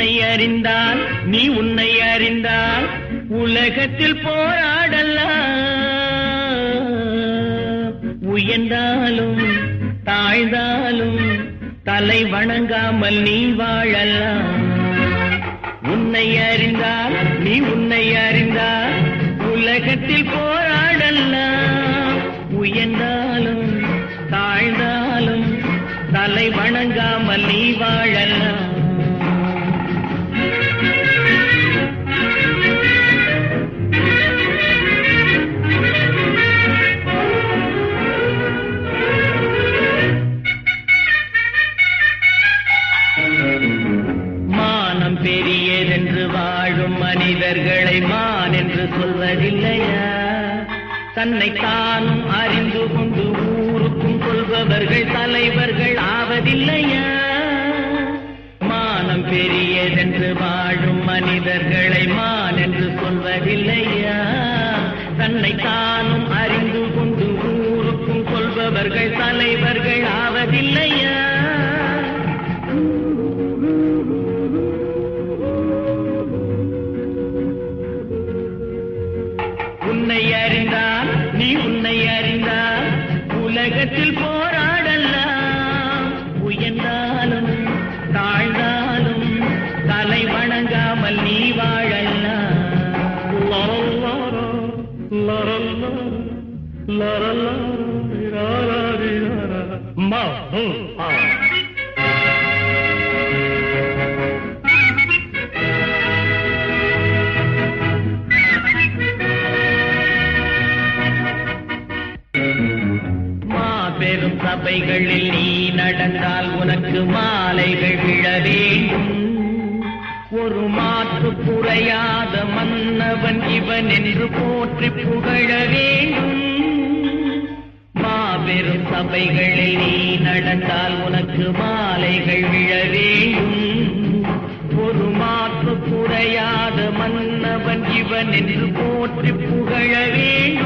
உன்னை அறிந்தால் நீ உன்னை அறிந்தால் உலகத்தில் போராடலாம். உயர்ந்தாலும் தாழ்ந்தாலும் தலை வணங்காமல் நீ வாழலாம். உன்னை அறிந்தால் நீ உன்னை அறிந்தால் உலகத்தில் போராடலாம். உயர்ந்தாலும் தாழ்ந்தாலும் தலை வணங்காமல் நீ வாழலாம். மானம் பெரியதென்று வாழும் மனிதர்களை மான் என்று சொல்வதில்லையா? தன்னை தானும் அறிந்து கொண்டு ஊருக்கும் சொல்பவர்கள் தலைவர்கள் ஆவதில்லையா? மானம் பெரியதென்று வாழும் மனிதர்களை மான் என்று சொல்வதில்லையா? தன்னை தானும் அறிந்து கொண்டு ஊருக்கும் சொல்பவர்கள் தலைவர்கள் ஆவதில்லையா? உன்னை அறிந்தால் நீ உன்னை அறிந்தால் உலகத்தில் போராடலாம். உயர்ந்தாலும் தாழ்ந்தாலும் தலை வணங்காமல் நீ வாழலாம். பெரும் சபைகளில் நீ நடந்தால் உனக்கு மாலைகள் விழ வேண்டும். ஒரு மாற்று குறையாத மன்னவன் இவன் என்று போற்றி புகழ வேண்டும். மாபெரும் சபைகளில் நீ நடந்தால் உனக்கு மாலைகள் விழ வேண்டும். ஒரு மாற்று குறையாத மன்னவன் இவன் என்று போற்றி புகழ வேண்டும்.